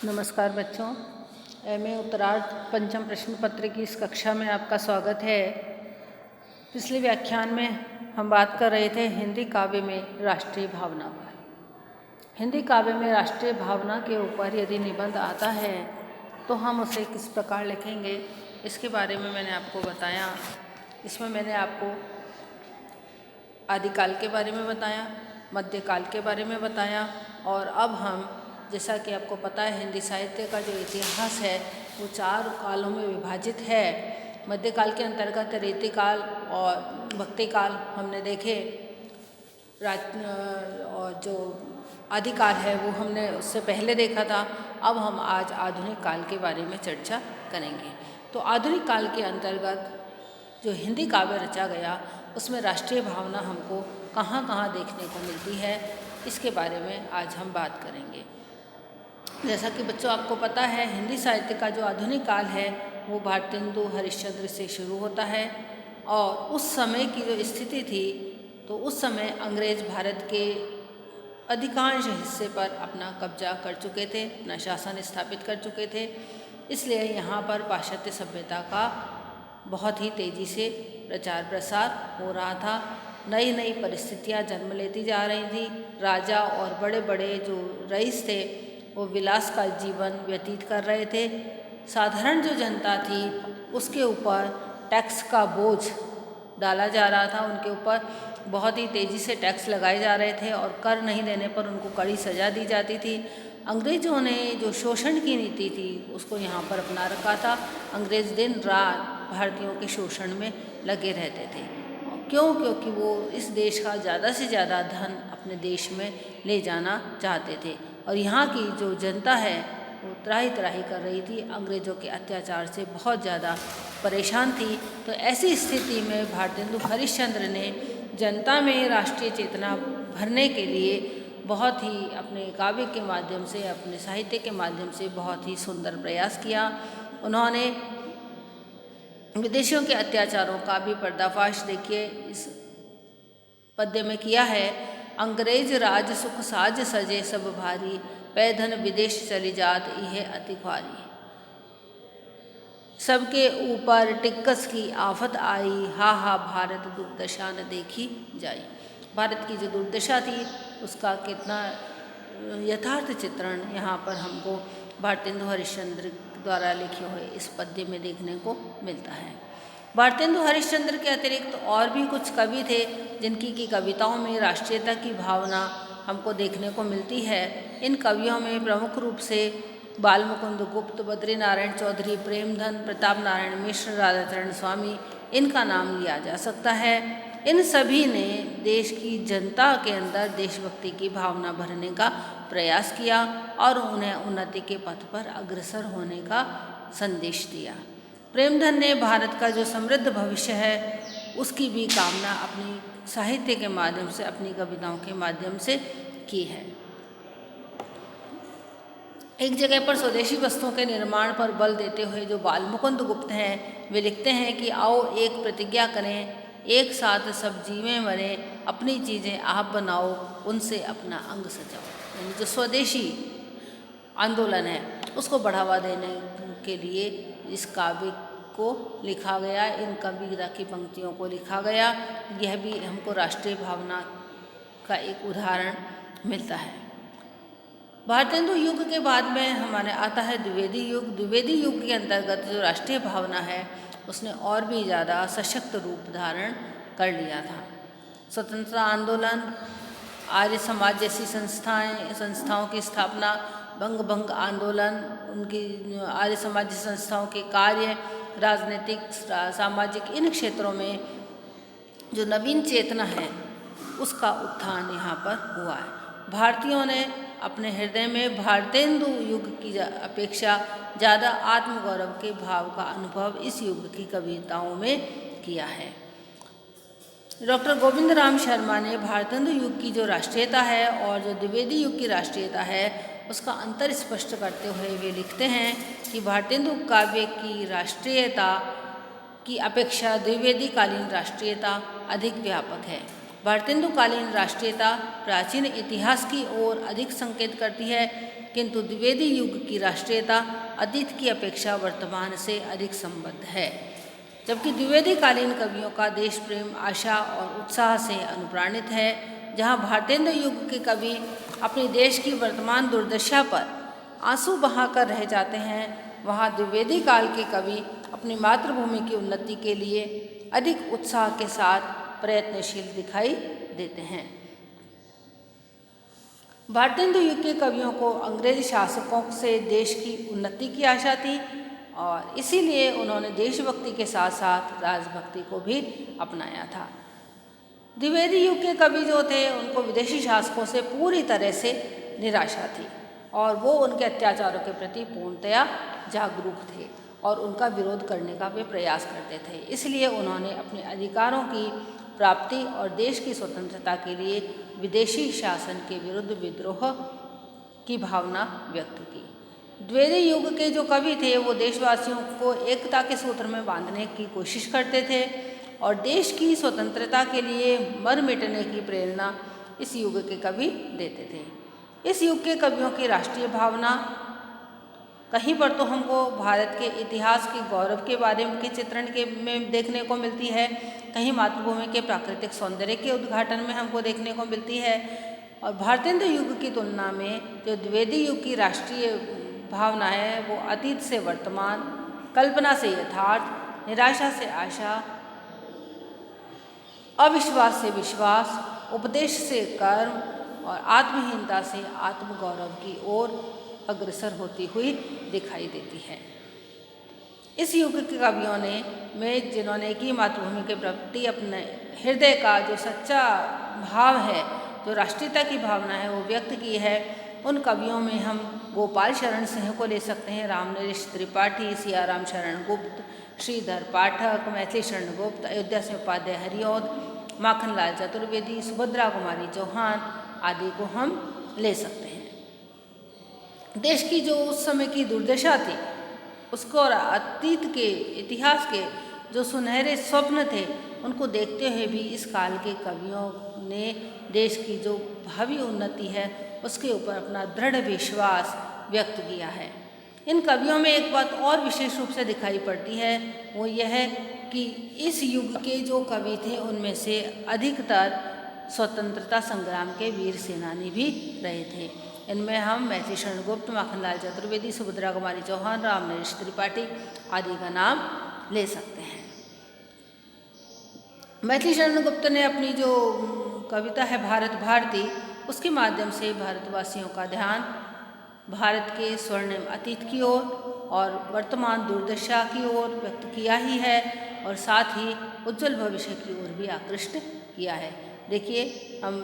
नमस्कार बच्चों, एमए उत्तरार्ध पंचम प्रश्न पत्र की इस कक्षा में आपका स्वागत है। पिछले व्याख्यान में हम बात कर रहे थे हिंदी काव्य में राष्ट्रीय भावना पर। हिंदी काव्य में राष्ट्रीय भावना के ऊपर यदि निबंध आता है तो हम उसे किस प्रकार लिखेंगे, इसके बारे में मैंने आपको बताया। इसमें मैंने आपको आदिकाल के बारे में बताया, मध्यकाल के बारे में बताया और अब हम, जैसा कि आपको पता है, हिंदी साहित्य का जो इतिहास है वो 4 कालों में विभाजित है। मध्यकाल के अंतर्गत रीतिकाल और भक्तिकाल हमने देखे, और जो आदिकाल है वो हमने उससे पहले देखा था। अब हम आज आधुनिक काल के बारे में चर्चा करेंगे। तो आधुनिक काल के अंतर्गत जो हिंदी काव्य रचा गया उसमें राष्ट्रीय भावना हमको कहाँ कहाँ देखने को मिलती है, इसके बारे में आज हम बात करेंगे। जैसा कि बच्चों आपको पता है, हिंदी साहित्य का जो आधुनिक काल है वो भारतेंदु हरिश्चंद्र से शुरू होता है और उस समय की जो स्थिति थी तो उस समय अंग्रेज भारत के अधिकांश हिस्से पर अपना कब्जा कर चुके थे, अपना शासन स्थापित कर चुके थे। इसलिए यहाँ पर पाश्चात्य सभ्यता का बहुत ही तेज़ी से प्रचार प्रसार हो रहा था। नई नई परिस्थितियाँ जन्म लेती जा रही थी। राजा और बड़े बड़े जो रईस थे वो विलास का जीवन व्यतीत कर रहे थे। साधारण जो जनता थी उसके ऊपर टैक्स का बोझ डाला जा रहा था, उनके ऊपर बहुत ही तेज़ी से टैक्स लगाए जा रहे थे और कर नहीं देने पर उनको कड़ी सज़ा दी जाती थी। अंग्रेज़ों ने जो शोषण की नीति थी उसको यहाँ पर अपना रखा था। अंग्रेज़ दिन रात भारतीयों के शोषण में लगे रहते थे। क्यों? क्योंकि वो इस देश का ज़्यादा से ज़्यादा धन अपने देश में ले जाना चाहते थे और यहाँ की जो जनता है वो त्राही त्राही कर रही थी, अंग्रेज़ों के अत्याचार से बहुत ज़्यादा परेशान थी। तो ऐसी स्थिति में भारतेंदु हरिश्चंद्र ने जनता में राष्ट्रीय चेतना भरने के लिए बहुत ही अपने काव्य के माध्यम से, अपने साहित्य के माध्यम से बहुत ही सुंदर प्रयास किया। उन्होंने विदेशियों के अत्याचारों का भी पर्दाफाश, देखिए, इस पद्य में किया है। अंग्रेज राज सुख साज सजे सब भारी, पैधन विदेश चली जात यह अति ख्वारी। सबके ऊपर टिक्कस की आफत आई, हा हा भारत दुर्दशा न देखी जाई। भारत की जो दुर्दशा थी उसका कितना यथार्थ चित्रण यहाँ पर हमको भारतेंदु हरिश्चंद्र द्वारा लिखे हुए इस पद्य में देखने को मिलता है। भारतेंदु हरिश्चंद्र के अतिरिक्त और भी कुछ कवि थे जिनकी की कविताओं में राष्ट्रीयता की भावना हमको देखने को मिलती है। इन कवियों में प्रमुख रूप से बालमुकुंद गुप्त, बद्री नारायण चौधरी, प्रेमधन, प्रताप नारायण मिश्र, राधाचरण स्वामी, इनका नाम लिया जा सकता है। इन सभी ने देश की जनता के अंदर देशभक्ति की भावना भरने का प्रयास किया और उन्हें उन्नति के पथ पर अग्रसर होने का संदेश दिया। प्रेमधन ने भारत का जो समृद्ध भविष्य है उसकी भी कामना अपनी साहित्य के माध्यम से, अपनी कविताओं के माध्यम से की है। एक जगह पर स्वदेशी वस्तुओं के निर्माण पर बल देते हुए जो बालमुकुंद गुप्त हैं वे लिखते हैं कि आओ एक प्रतिज्ञा करें, एक साथ सब जीवें मरें, अपनी चीज़ें आप बनाओ, उनसे अपना अंग सजाओ। यानी जो स्वदेशी आंदोलन है उसको बढ़ावा देने के लिए इस काव्य को लिखा गया, इन कविता की पंक्तियों को लिखा गया। यह भी हमको राष्ट्रीय भावना का एक उदाहरण मिलता है। भारतेंदु युग के बाद में हमारे आता है द्विवेदी युग। द्विवेदी युग के अंतर्गत जो राष्ट्रीय भावना है उसने और भी ज़्यादा सशक्त रूप धारण कर लिया था। स्वतंत्रता आंदोलन, आर्य समाज जैसी संस्थाओं की स्थापना, बंग भंग आंदोलन, उनकी आर्य समाज संस्थाओं के कार्य, राजनीतिक, सामाजिक, इन क्षेत्रों में जो नवीन चेतना है उसका उत्थान यहाँ पर हुआ है। भारतीयों ने अपने हृदय में भारतेंदु युग की अपेक्षा ज़्यादा आत्मगौरव के भाव का अनुभव इस युग की कविताओं में किया है। डॉक्टर गोविंद राम शर्मा ने भारतेंदु युग की जो राष्ट्रीयता है और जो द्विवेदी युग की राष्ट्रीयता है उसका अंतर स्पष्ट करते हुए वे लिखते हैं कि भारतेंदु काव्य की राष्ट्रीयता की अपेक्षा द्विवेदी कालीन राष्ट्रीयता अधिक व्यापक है भारतेंदुकालीन राष्ट्रीयता प्राचीन इतिहास की ओर अधिक संकेत करती है, किंतु द्विवेदी युग की राष्ट्रीयता अतीत की अपेक्षा वर्तमान से अधिक संबद्ध है। जबकि द्विवेदी कालीन कवियों का देश प्रेम, आशा और उत्साह से अनुप्राणित है। जहाँ भारतेंदु युग के कवि अपने देश की वर्तमान दुर्दशा पर आंसू बहाकर रह जाते हैं, वहाँ द्विवेदी काल के कवि अपनी मातृभूमि की उन्नति के लिए अधिक उत्साह के साथ प्रयत्नशील दिखाई देते हैं। भारतेंदु युग के कवियों को अंग्रेजी शासकों से देश की उन्नति की आशा थी और इसीलिए उन्होंने देशभक्ति के साथ साथ राजभक्ति को भी अपनाया था। द्विवेदी युग के कवि जो थे उनको विदेशी शासकों से पूरी तरह से निराशा थी और वो उनके अत्याचारों के प्रति पूर्णतया जागरूक थे और उनका विरोध करने का वे प्रयास करते थे। इसलिए उन्होंने अपने अधिकारों की प्राप्ति और देश की स्वतंत्रता के लिए विदेशी शासन के विरुद्ध विद्रोह की भावना व्यक्त की। द्विवेदी युग के जो कवि थे वो देशवासियों को एकता के सूत्र में बांधने की कोशिश करते थे और देश की स्वतंत्रता के लिए मर मिटने की प्रेरणा इस युग के कवि देते थे। इस युग के कवियों की राष्ट्रीय भावना कहीं पर तो हमको भारत के इतिहास के गौरव के बारे के चित्रण में देखने को मिलती है, कहीं मातृभूमि के प्राकृतिक सौंदर्य के उद्घाटन में हमको देखने को मिलती है। और भारतेंदु युग की तुलना में जो द्विवेदी युग की राष्ट्रीय भावना है वो अतीत से वर्तमान, कल्पना से यथार्थ, निराशा से आशा, अविश्वास से विश्वास, उपदेश से कर्म और आत्महीनता से आत्मगौरव की ओर अग्रसर होती हुई दिखाई देती है। इस युग के कवियों ने जिन्होंने की मातृभूमि के प्रति अपने हृदय का जो सच्चा भाव है, जो राष्ट्रीयता की भावना है वो व्यक्त की है, उन कवियों में हम गोपाल शरण सिंह को ले सकते हैं, रामनरेश त्रिपाठी, सियाराम शरण गुप्त, श्रीधर पाठक, मैथिली शरण गुप्त, अयोध्या से उपाध्याय हरिऔध, माखनलाल चतुर्वेदी, सुभद्रा कुमारी चौहान आदि को हम ले सकते हैं। देश की जो उस समय की दुर्दशा थी उसको और अतीत के इतिहास के जो सुनहरे स्वप्न थे उनको देखते हुए भी इस काल के कवियों ने देश की जो भावी उन्नति है उसके ऊपर अपना दृढ़ विश्वास व्यक्त किया है। इन कवियों में एक बात और विशेष रूप से दिखाई पड़ती है, वो यह है कि इस युग के जो कवि थे उनमें से अधिकतर स्वतंत्रता संग्राम के वीर सेनानी भी रहे थे। इनमें हम मैथिली शरण गुप्त, माखनलाल चतुर्वेदी, सुभद्रा कुमारी चौहान, रामनरेश त्रिपाठी आदि का नाम ले सकते हैं। मैथिली शरण गुप्त ने अपनी जो कविता है भारत भारती, उसके माध्यम से भारतवासियों का ध्यान भारत के स्वर्णिम अतीत की ओर और वर्तमान दुर्दशा की ओर व्यक्त किया ही है और साथ ही उज्जवल भविष्य की ओर भी आकृष्ट किया है। देखिए, हम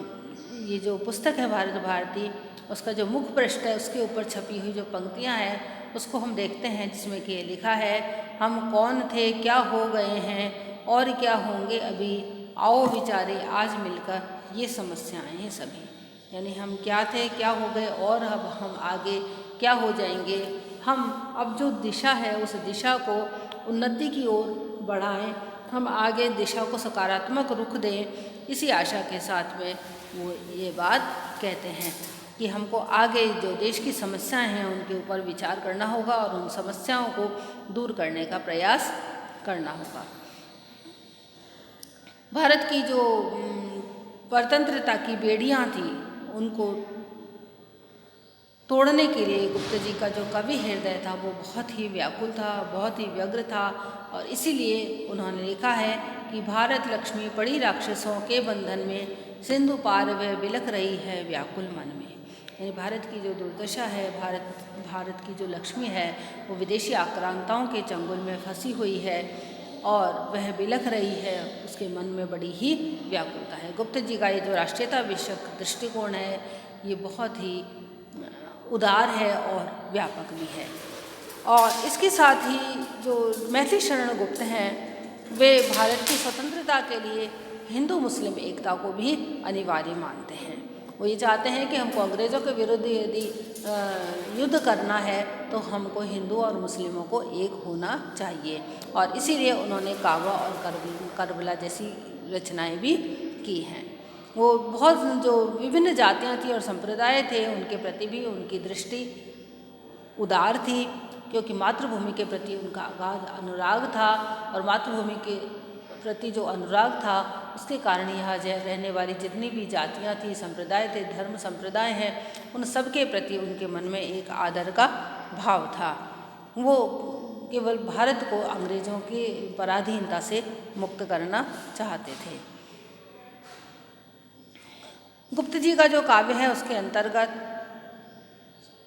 ये जो पुस्तक है भारत भारती, उसका जो मुख्य पृष्ठ है उसके ऊपर छपी हुई जो पंक्तियां हैं उसको हम देखते हैं, जिसमें कि लिखा है, हम कौन थे, क्या हो गए हैं और क्या होंगे अभी, आओ विचारे आज मिलकर ये समस्याएं हैं सभी। यानी हम क्या थे, क्या हो गए और अब हम आगे क्या हो जाएंगे। हम अब जो दिशा है उस दिशा को उन्नति की ओर बढ़ाएं, हम आगे दिशा को सकारात्मक रुख दें, इसी आशा के साथ में वो ये बात कहते हैं कि हमको आगे जो देश की समस्याएं हैं उनके ऊपर विचार करना होगा और उन समस्याओं को दूर करने का प्रयास करना होगा। भारत की जो स्वतंत्रता की बेड़ियां थी उनको तोड़ने के लिए गुप्त जी का जो कवि हृदय था वो बहुत ही व्याकुल था, बहुत ही व्यग्र था और इसीलिए उन्होंने लिखा है कि भारत लक्ष्मी पड़ी राक्षसों के बंधन में, सिंधु पार वह बिलख रही है व्याकुल मन में। यानी भारत की जो दुर्दशा है, भारत की जो लक्ष्मी है वो विदेशी आक्रांताओं के चंगुल में फंसी हुई है और वह बिलख रही है, उसके मन में बड़ी ही व्याकुलता है। गुप्त जी का ये जो राष्ट्रीयता विषयक दृष्टिकोण है ये बहुत ही उदार है और व्यापक भी है। और इसके साथ ही जो मैथिली शरण गुप्त हैं वे भारत की स्वतंत्रता के लिए हिंदू मुस्लिम एकता को भी अनिवार्य मानते हैं। वो ये चाहते हैं कि हमको अंग्रेज़ों के विरुद्ध यदि युद्ध करना है तो हमको हिंदू और मुस्लिमों को एक होना चाहिए और इसीलिए उन्होंने काबा और करबला जैसी रचनाएं भी की हैं। वो बहुत जो विभिन्न जातियाँ थी और संप्रदाय थे उनके प्रति भी उनकी दृष्टि उदार थी, क्योंकि मातृभूमि के प्रति उनका अगाध अनुराग था। और मातृभूमि के प्रति जो अनुराग था उसके कारण यहाँ रहने वाली जितनी भी जातियाँ थी, संप्रदाय थे, धर्म संप्रदाय हैं, उन सब के प्रति उनके मन में एक आदर का भाव था। वो केवल भारत को अंग्रेज़ों की पराधीनता से मुक्त करना चाहते थे। गुप्त जी का जो काव्य है उसके अंतर्गत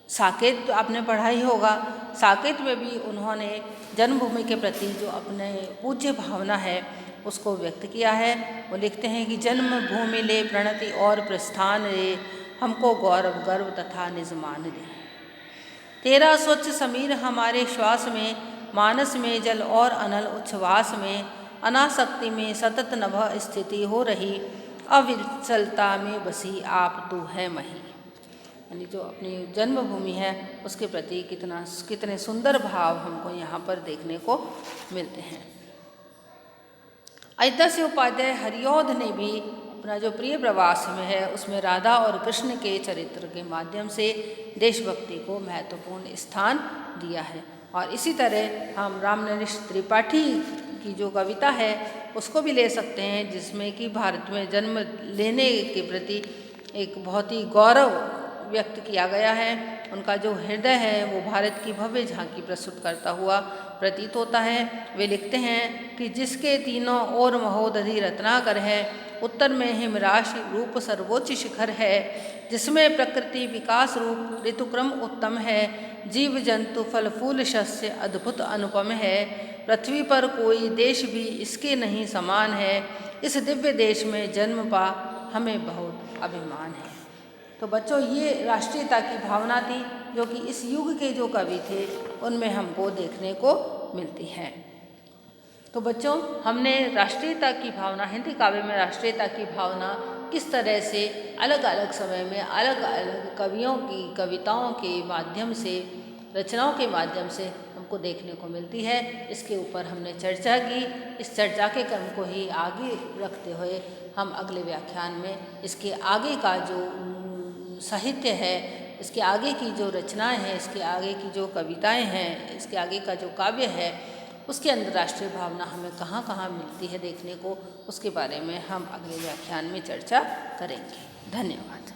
साकेत आपने पढ़ा ही होगा। साकेत में भी उन्होंने जन्मभूमि के प्रति जो अपने पूज्य भावना है उसको व्यक्त किया है। वो लिखते हैं कि जन्मभूमि ले प्रणति और प्रस्थान रे, हमको गौरव गर्व तथा निजमान दे। तेरा स्वच्छ समीर हमारे श्वास में, मानस में जल और अनल उच्छ्वास में, अनासक्ति में सतत नभ स्थिति हो रही, अविचलता में बसी आप तू है मही। यानी जो अपनी जन्मभूमि है उसके प्रति कितने सुंदर भाव हमको यहाँ पर देखने को मिलते हैं। अयोध्या से उपाध्याय हरिऔध ने भी अपना जो प्रिय प्रवास में है उसमें राधा और कृष्ण के चरित्र के माध्यम से देशभक्ति को महत्वपूर्ण स्थान दिया है। और इसी तरह हम रामनरेश त्रिपाठी की जो कविता है उसको भी ले सकते हैं, जिसमें कि भारत में जन्म लेने के प्रति एक बहुत ही गौरव व्यक्त किया गया है। उनका जो हृदय है वो भारत की भव्य झांकी प्रस्तुत करता हुआ प्रतीत होता है। वे लिखते हैं कि जिसके तीनों ओर महोदधि रत्नाकर है, उत्तर में हिमराशि रूप सर्वोच्च शिखर है, जिसमें प्रकृति विकास रूप ऋतुक्रम उत्तम है, जीव जंतु फल फूल शस्य अद्भुत अनुपम है, पृथ्वी पर कोई देश भी इसके नहीं समान है, इस दिव्य देश में जन्म पा हमें बहुत अभिमान है। तो बच्चों ये राष्ट्रीयता की भावना थी जो कि इस युग के जो कवि थे उनमें हमको देखने को मिलती है। तो बच्चों हमने राष्ट्रीयता की भावना, हिंदी काव्य में राष्ट्रीयता की भावना किस तरह से अलग अलग समय में अलग अलग कवियों की कविताओं के माध्यम से, रचनाओं के माध्यम से हमको देखने को मिलती है, इसके ऊपर हमने चर्चा की। इस चर्चा के क्रम को ही आगे रखते हुए हम अगले व्याख्यान में इसके आगे का जो साहित्य है, इसके आगे की जो रचनाएं हैं, इसके आगे की जो कविताएं हैं, इसके आगे का जो काव्य है उसके अंदर राष्ट्रीय भावना हमें कहाँ कहाँ मिलती है देखने को, उसके बारे में हम अगले व्याख्यान में चर्चा करेंगे। धन्यवाद।